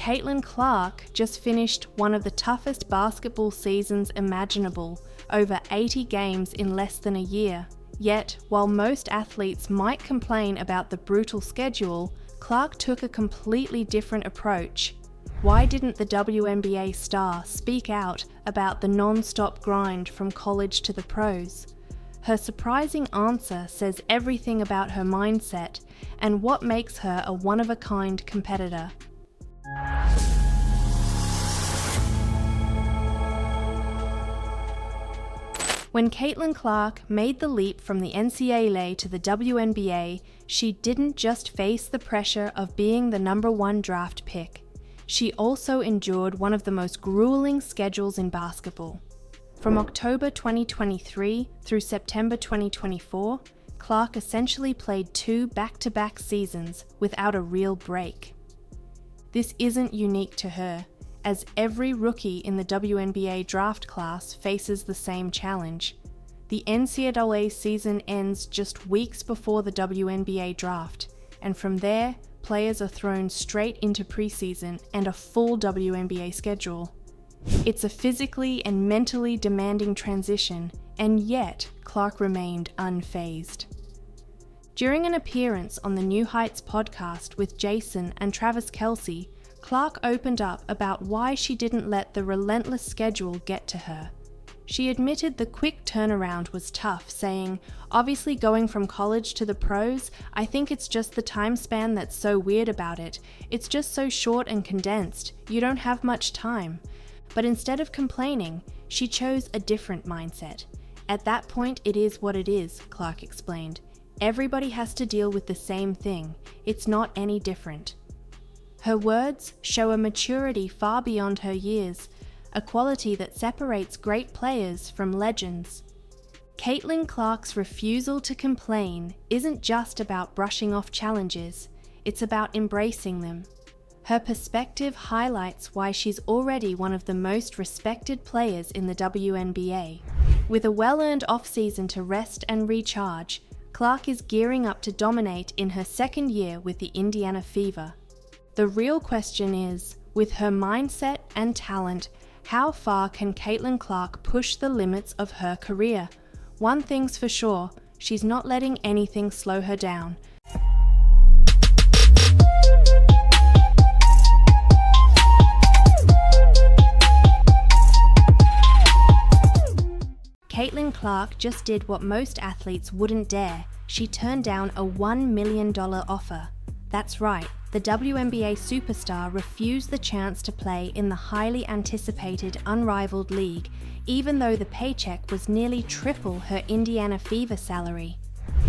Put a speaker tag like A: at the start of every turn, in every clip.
A: Caitlin Clark just finished one of the toughest basketball seasons imaginable, over 80 games in less than a year. Yet, while most athletes might complain about the brutal schedule, Clark took a completely different approach. Why didn't the WNBA star speak out about the non-stop grind from college to the pros? Her surprising answer says everything about her mindset and what makes her a one-of-a-kind competitor. When Caitlin Clark made the leap from the NCAA to the WNBA, she didn't just face the pressure of being the #1 draft pick. She also endured one of the most grueling schedules in basketball. From October 2023 through September 2024, Clark essentially played 2 back-to-back seasons without a real break. This isn't unique to her, as every rookie in the WNBA draft class faces the same challenge. The NCAA season ends just weeks before the WNBA draft, and from there, players are thrown straight into preseason and a full WNBA schedule. It's a physically and mentally demanding transition, and yet Clark remained unfazed. During an appearance on the New Heights podcast with Jason and Travis Kelce, Clark opened up about why she didn't let the relentless schedule get to her. She admitted the quick turnaround was tough, saying, "Obviously going from college to the pros, I think it's just the time span that's so weird about it. It's just so short and condensed. You don't have much time." But instead of complaining, she chose a different mindset. "At that point, it is what it is," Clark explained. "Everybody has to deal with the same thing. It's not any different." Her words show a maturity far beyond her years, a quality that separates great players from legends. Caitlin Clark's refusal to complain isn't just about brushing off challenges, it's about embracing them. Her perspective highlights why she's already one of the most respected players in the WNBA. With a well-earned off-season to rest and recharge, Clark is gearing up to dominate in her second year with the Indiana Fever. The real question is, with her mindset and talent, how far can Caitlin Clark push the limits of her career? One thing's for sure, she's not letting anything slow her down. Caitlin Clark just did what most athletes wouldn't dare. She turned down a $1 million offer. That's right, the WNBA superstar refused the chance to play in the highly anticipated unrivaled league, even though the paycheck was nearly triple her Indiana Fever salary.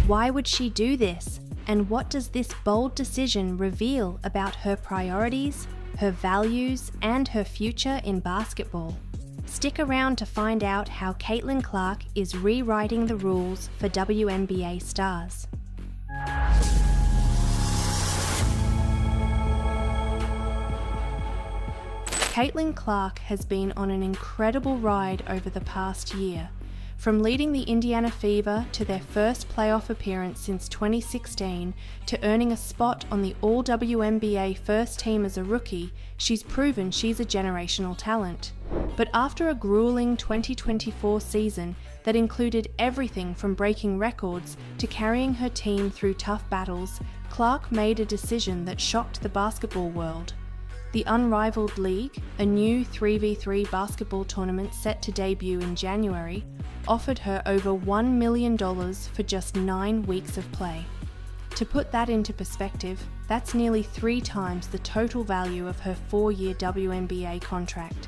A: Why would she do this? And what does this bold decision reveal about her priorities, her values, and her future in basketball? Stick around to find out how Caitlin Clark is rewriting the rules for WNBA stars. Caitlin Clark has been on an incredible ride over the past year. From leading the Indiana Fever to their first playoff appearance since 2016 to earning a spot on the All-WNBA first team as a rookie, she's proven she's a generational talent. But after a grueling 2024 season that included everything from breaking records to carrying her team through tough battles, Clark made a decision that shocked the basketball world. The Unrivaled League, a new 3v3 basketball tournament set to debut in January, offered her over $1 million for just 9 weeks of play. To put that into perspective, that's nearly 3 times the total value of her 4-year WNBA contract.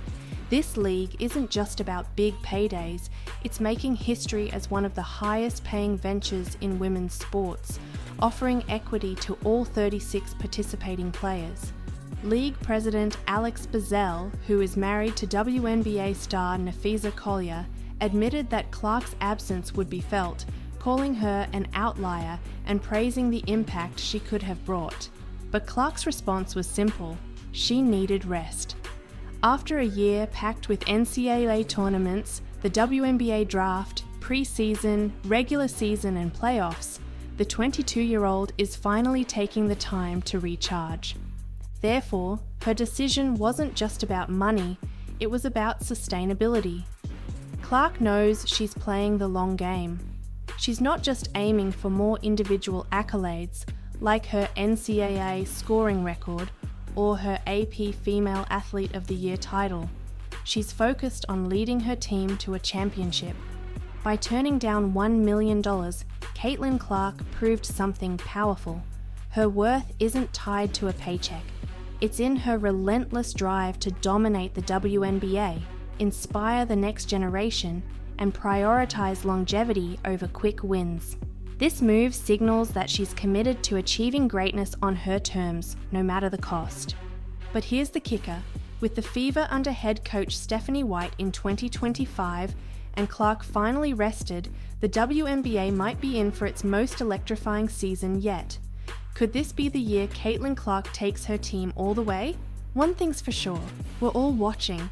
A: This league isn't just about big paydays, it's making history as one of the highest paying ventures in women's sports, offering equity to all 36 participating players. League President Alex Bazell, who is married to WNBA star Nafisa Collier, admitted that Clark's absence would be felt, calling her an outlier and praising the impact she could have brought. But Clark's response was simple: she needed rest. After a year packed with NCAA tournaments, the WNBA draft, preseason, regular season and playoffs, the 22-year-old is finally taking the time to recharge. Therefore, her decision wasn't just about money, it was about sustainability. Clark knows she's playing the long game. She's not just aiming for more individual accolades, like her NCAA scoring record or her AP Female Athlete of the Year title. She's focused on leading her team to a championship. By turning down $1 million, Caitlin Clark proved something powerful. Her worth isn't tied to a paycheck. It's in her relentless drive to dominate the WNBA, inspire the next generation, and prioritize longevity over quick wins. This move signals that she's committed to achieving greatness on her terms, no matter the cost. But here's the kicker. With the Fever under head coach Stephanie White in 2025 and Clark finally rested, the WNBA might be in for its most electrifying season yet. Could this be the year Caitlin Clark takes her team all the way? One thing's for sure, we're all watching.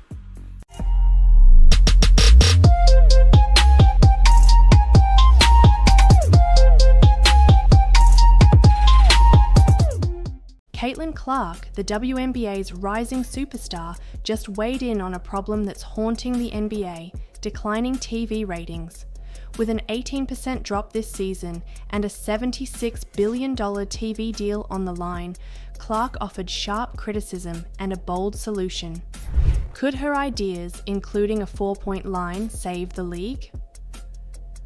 A: Caitlin Clark, the WNBA's rising superstar, just weighed in on a problem that's haunting the NBA, declining TV ratings. With an 18% drop this season and a $76 billion TV deal on the line, Clark offered sharp criticism and a bold solution. Could her ideas, including a 4-point line, save the league?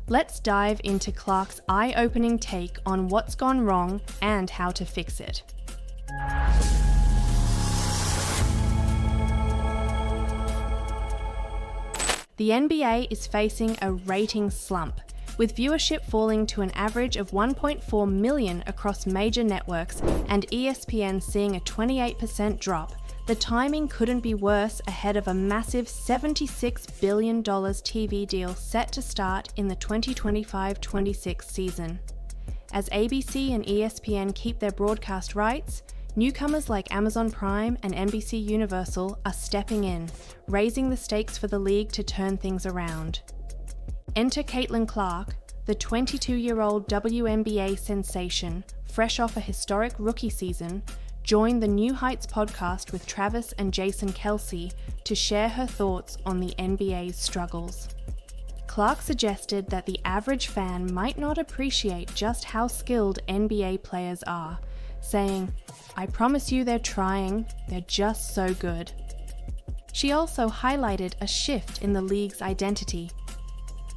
A: Let's dive into Clark's eye-opening take on what's gone wrong and how to fix it. The NBA is facing a ratings slump, with viewership falling to an average of 1.4 million across major networks and ESPN seeing a 28% drop. The timing couldn't be worse ahead of a massive $76 billion TV deal set to start in the 2025-26 season. As ABC and ESPN keep their broadcast rights, newcomers like Amazon Prime and NBC Universal are stepping in, raising the stakes for the league to turn things around. Enter Caitlin Clark, the 22-year-old WNBA sensation, fresh off a historic rookie season, joined the New Heights podcast with Travis and Jason Kelce to share her thoughts on the NBA's struggles. Clark suggested that the average fan might not appreciate just how skilled NBA players are, saying, "I promise you they're trying, they're just so good." She also highlighted a shift in the league's identity.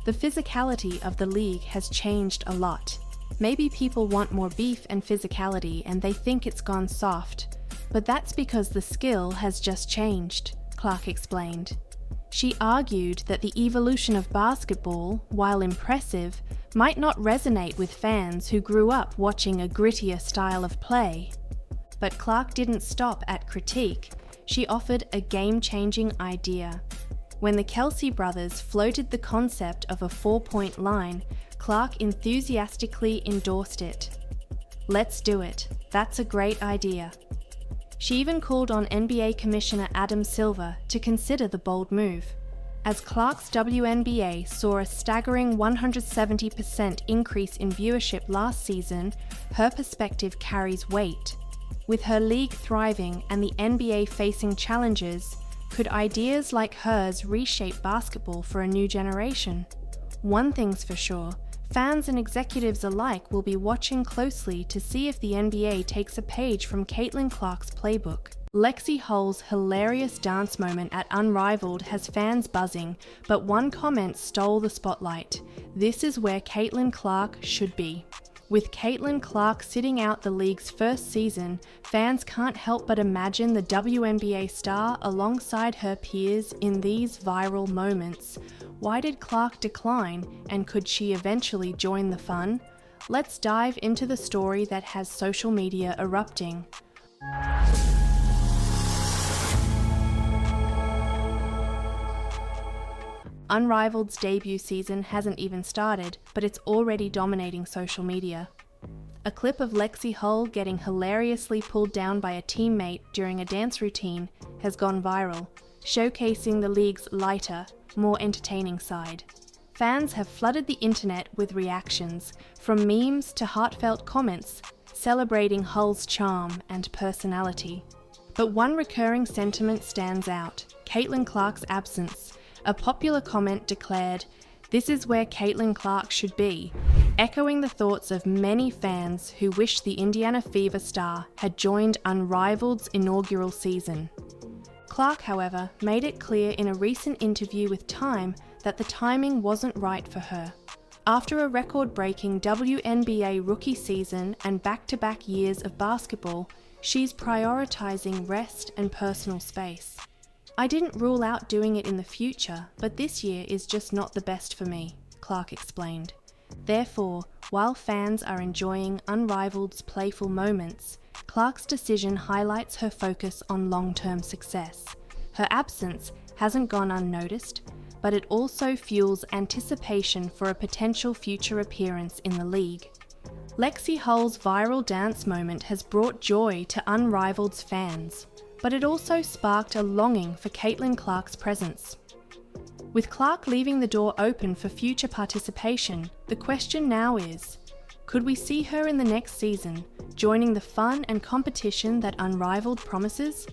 A: The physicality of the league has changed a lot. Maybe people want more beef and physicality and they think it's gone soft, but that's because the skill has just changed, Clark explained. She argued that the evolution of basketball, while impressive, might not resonate with fans who grew up watching a grittier style of play. But Clark didn't stop at critique. She offered a game-changing idea. When the Kelce brothers floated the concept of a 4-point line, Clark enthusiastically endorsed it. "Let's do it. That's a great idea." She even called on NBA Commissioner Adam Silver to consider the bold move. As Clark's WNBA saw a staggering 170% increase in viewership last season, her perspective carries weight. With her league thriving and the NBA facing challenges, could ideas like hers reshape basketball for a new generation? One thing's for sure, fans and executives alike will be watching closely to see if the NBA takes a page from Caitlin Clark's playbook. Lexie Hull's hilarious dance moment at Unrivaled has fans buzzing, but one comment stole the spotlight. "This is where Caitlin Clark should be." With Caitlin Clark sitting out the league's first season, fans can't help but imagine the WNBA star alongside her peers in these viral moments. Why did Clark decline, and could she eventually join the fun? Let's dive into the story that has social media erupting. Unrivaled's debut season hasn't even started, but it's already dominating social media. A clip of Lexie Hull getting hilariously pulled down by a teammate during a dance routine has gone viral, showcasing the league's lighter, more entertaining side. Fans have flooded the internet with reactions, from memes to heartfelt comments, celebrating Hull's charm and personality. But one recurring sentiment stands out: Caitlin Clark's absence. A popular comment declared, "This is where Caitlin Clark should be," echoing the thoughts of many fans who wish the Indiana Fever star had joined Unrivaled's inaugural season. Clark, however, made it clear in a recent interview with Time that the timing wasn't right for her. After a record-breaking WNBA rookie season and back-to-back years of basketball, she's prioritizing rest and personal space. "I didn't rule out doing it in the future, but this year is just not the best for me," Clark explained. Therefore, while fans are enjoying Unrivaled's playful moments, Clark's decision highlights her focus on long-term success. Her absence hasn't gone unnoticed, but it also fuels anticipation for a potential future appearance in the league. Lexie Hull's viral dance moment has brought joy to Unrivaled's fans, but it also sparked a longing for Caitlin Clark's presence. With Clark leaving the door open for future participation, the question now is, could we see her in the next season, joining the fun and competition that Unrivaled promises?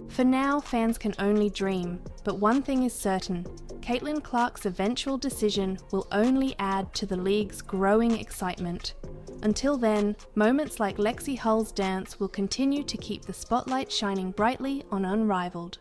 A: For now, fans can only dream, but one thing is certain: Caitlin Clark's eventual decision will only add to the league's growing excitement. Until then, moments like Lexie Hull's dance will continue to keep the spotlight shining brightly on Unrivaled.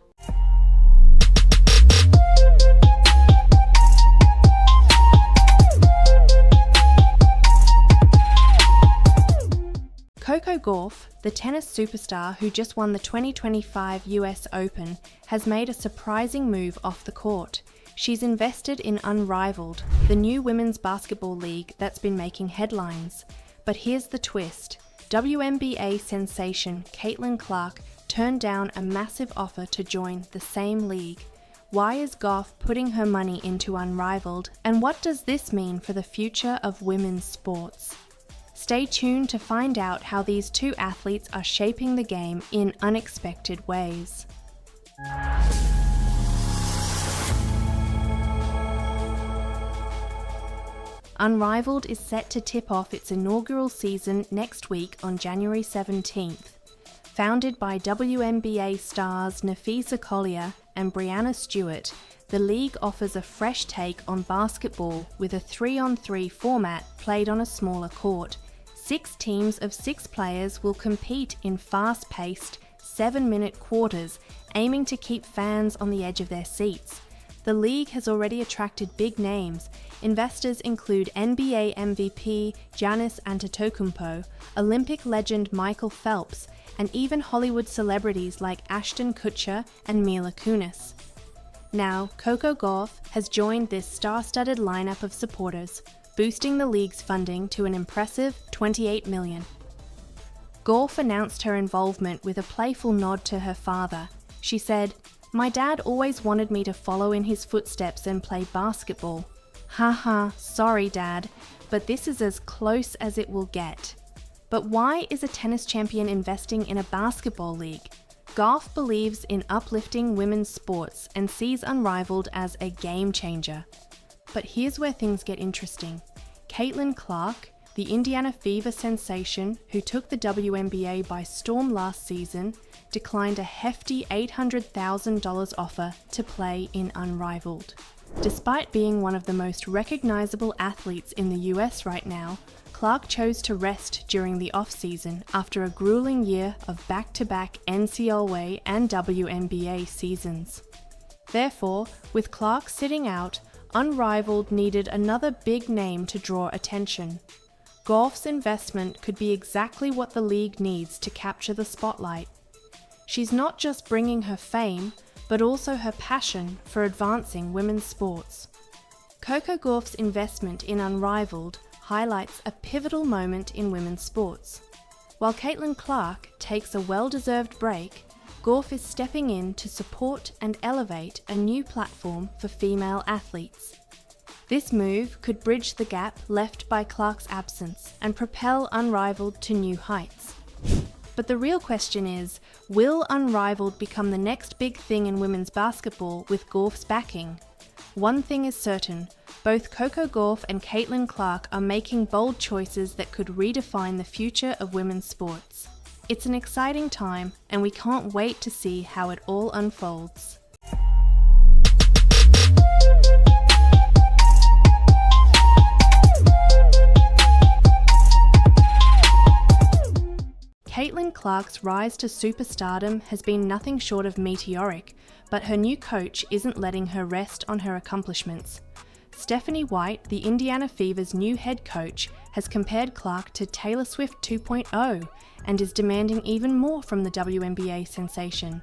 A: Coco Gauff, the tennis superstar who just won the 2025 US Open, has made a surprising move off the court. She's invested in Unrivaled, the new women's basketball league that's been making headlines. But here's the twist: WNBA sensation Caitlin Clark turned down a massive offer to join the same league. Why is Gauff putting her money into Unrivaled, and what does this mean for the future of women's sports? Stay tuned to find out how these two athletes are shaping the game in unexpected ways. Unrivaled is set to tip off its inaugural season next week on January 17th. Founded by WNBA stars Napheesa Collier and Breanna Stewart, the league offers a fresh take on basketball with a 3-on-3 format played on a smaller court. 6 teams of 6 players will compete in fast-paced, 7-minute quarters, aiming to keep fans on the edge of their seats. The league has already attracted big names. Investors include NBA MVP Giannis Antetokounmpo, Olympic legend Michael Phelps, and even Hollywood celebrities like Ashton Kutcher and Mila Kunis. Now, Coco Gauff has joined this star-studded lineup of supporters, boosting the league's funding to an impressive $28 million. Gauff announced her involvement with a playful nod to her father. She said, "My dad always wanted me to follow in his footsteps and play basketball. Haha, sorry dad, but this is as close as it will get." But why is a tennis champion investing in a basketball league? Gauff believes in uplifting women's sports and sees Unrivaled as a game changer. But here's where things get interesting. Caitlin Clark, the Indiana Fever sensation who took the WNBA by storm last season, declined a hefty $800,000 offer to play in Unrivaled. Despite being one of the most recognizable athletes in the US right now, Clark chose to rest during the off-season after a grueling year of back-to-back NCAA and WNBA seasons. Therefore, with Clark sitting out, Unrivaled needed another big name to draw attention. Gauff's investment could be exactly what the league needs to capture the spotlight. She's not just bringing her fame, but also her passion for advancing women's sports. Coco Gauff's investment in Unrivaled highlights a pivotal moment in women's sports. While Caitlin Clark takes a well-deserved break, Gauff is stepping in to support and elevate a new platform for female athletes. This move could bridge the gap left by Clark's absence and propel Unrivaled to new heights. But the real question is, will Unrivaled become the next big thing in women's basketball with Gauff's backing? One thing is certain, both Coco Gauff and Caitlin Clark are making bold choices that could redefine the future of women's sports. It's an exciting time, and we can't wait to see how it all unfolds. Caitlin Clark's rise to superstardom has been nothing short of meteoric, but her new coach isn't letting her rest on her accomplishments. Stephanie White, the Indiana Fever's new head coach, has compared Clark to Taylor Swift 2.0 and is demanding even more from the WNBA sensation.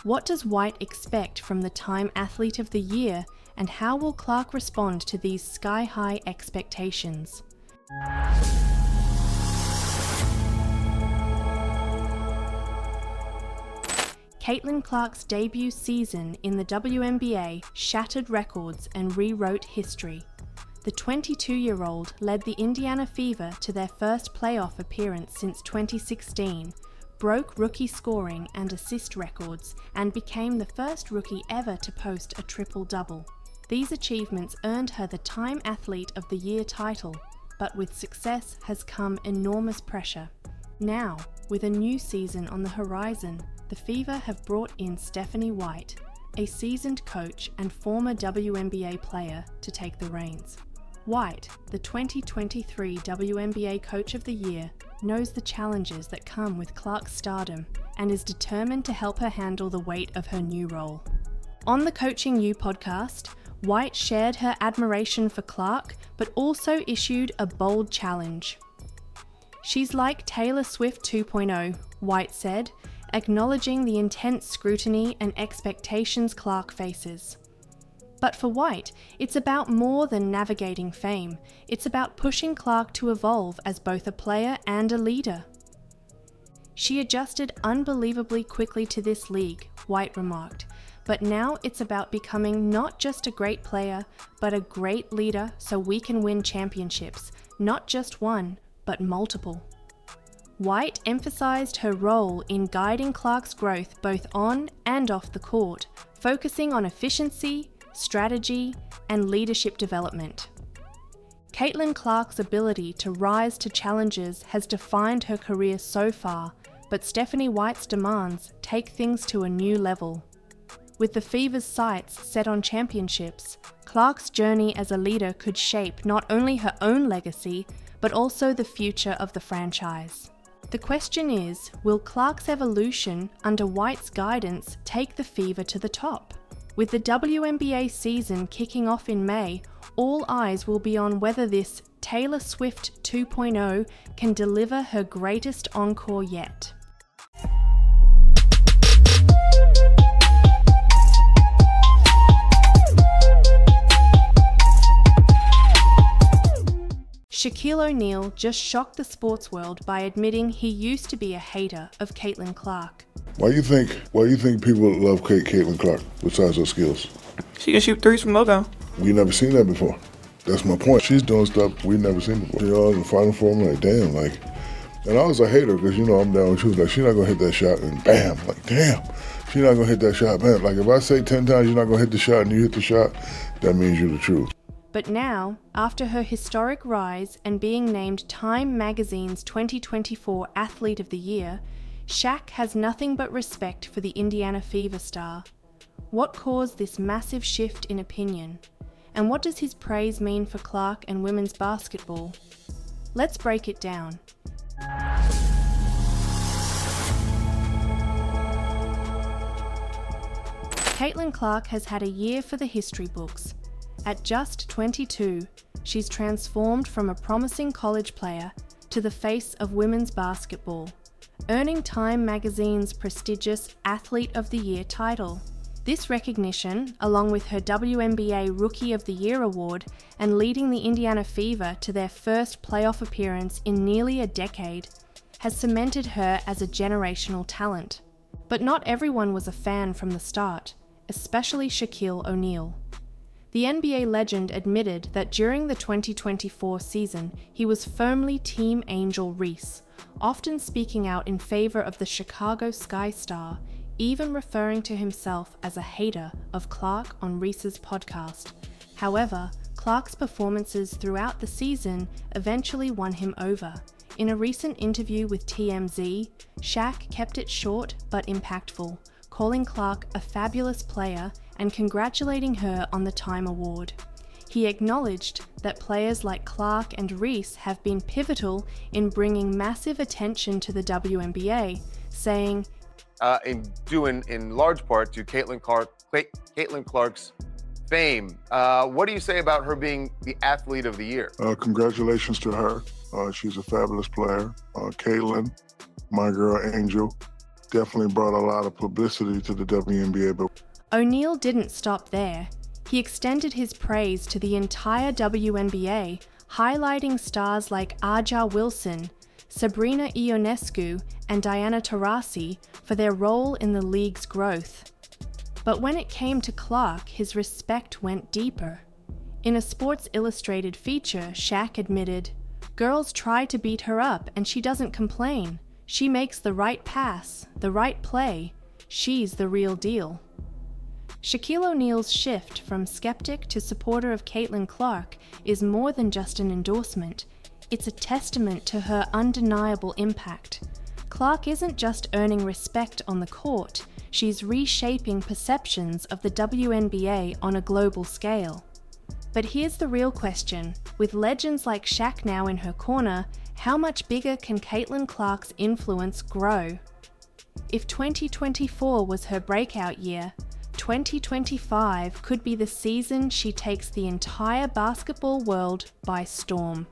A: What does White expect from the Time Athlete of the Year, and how will Clark respond to these sky-high expectations? Caitlin Clark's debut season in the WNBA shattered records and rewrote history. The 22-year-old led the Indiana Fever to their first playoff appearance since 2016, broke rookie scoring and assist records, and became the first rookie ever to post a triple-double. These achievements earned her the Time Athlete of the Year title, but with success has come enormous pressure. Now, with a new season on the horizon, the Fever have brought in Stephanie White, a seasoned coach and former WNBA player, to take the reins. White, the 2023 WNBA Coach of the Year, knows the challenges that come with Clark's stardom and is determined to help her handle the weight of her new role. On the Coaching You podcast, White shared her admiration for Clark, but also issued a bold challenge. "She's like Taylor Swift 2.0, White said, acknowledging the intense scrutiny and expectations Clark faces. But for White, it's about more than navigating fame. It's about pushing Clark to evolve as both a player and a leader. "She adjusted unbelievably quickly to this league," White remarked, "but now it's about becoming not just a great player, but a great leader so we can win championships, not just one, but multiple." White emphasized her role in guiding Clark's growth both on and off the court, focusing on efficiency, strategy, and leadership development. Caitlin Clark's ability to rise to challenges has defined her career so far, but Stephanie White's demands take things to a new level. With the Fever's sights set on championships, Clark's journey as a leader could shape not only her own legacy, but also the future of the franchise. The question is, will Clark's evolution under White's guidance take the Fever to the top? With the WNBA season kicking off in May, all eyes will be on whether this Taylor Swift 2.0 can deliver her greatest encore yet. Shaquille O'Neal just shocked the sports world by admitting he used to be a hater of Caitlin Clark.
B: Why do you think people love Caitlin Clark besides her skills?
C: She can shoot threes from logo.
B: We never seen that before. That's my point. She's doing stuff we never seen before. In the Final Four, I'm like, damn, and I was a hater because, I'm down with truth. Like, she's not gonna hit that shot and bam, like, damn, she's not gonna hit that shot, man. Like, if I say 10 times you're not gonna hit the shot and you hit the shot, that means you're the truth.
A: But now, after her historic rise and being named Time Magazine's 2024 Athlete of the Year, Shaq has nothing but respect for the Indiana Fever star. What caused this massive shift in opinion? And what does his praise mean for Clark and women's basketball? Let's break it down. Caitlin Clark has had a year for the history books. At just 22, she's transformed from a promising college player to the face of women's basketball, earning Time Magazine's prestigious Athlete of the Year title. This recognition, along with her WNBA Rookie of the Year award and leading the Indiana Fever to their first playoff appearance in nearly a decade, has cemented her as a generational talent. But not everyone was a fan from the start, especially Shaquille O'Neal. The NBA legend admitted that during the 2024 season, he was firmly Team Angel Reese, often speaking out in favor of the Chicago Sky Star, even referring to himself as a hater of Clark on Reese's podcast. However, Clark's performances throughout the season eventually won him over, In a recent interview with TMZ, Shaq kept it short but impactful, calling Clark a fabulous player and congratulating her on the Time Award. He acknowledged that players like Clark and Reese have been pivotal in bringing massive attention to the WNBA, saying,
D: due in large part to Caitlin Clark's fame. What do you say about her being the athlete of the year?
B: Congratulations to her. She's a fabulous player. Caitlin, my girl Angel, definitely brought a lot of publicity to the WNBA. But
A: O'Neal didn't stop there. He extended his praise to the entire WNBA, highlighting stars like Aja Wilson, Sabrina Ionescu, and Diana Taurasi for their role in the league's growth. But when it came to Clark, his respect went deeper. In a Sports Illustrated feature, Shaq admitted, "Girls try to beat her up and she doesn't complain. She makes the right pass, the right play. She's the real deal." Shaquille O'Neal's shift from skeptic to supporter of Caitlin Clark is more than just an endorsement. It's a testament to her undeniable impact. Clark isn't just earning respect on the court, she's reshaping perceptions of the WNBA on a global scale. But here's the real question. With legends like Shaq now in her corner, how much bigger can Caitlin Clark's influence grow? If 2024 was her breakout year, 2025 could be the season she takes the entire basketball world by storm.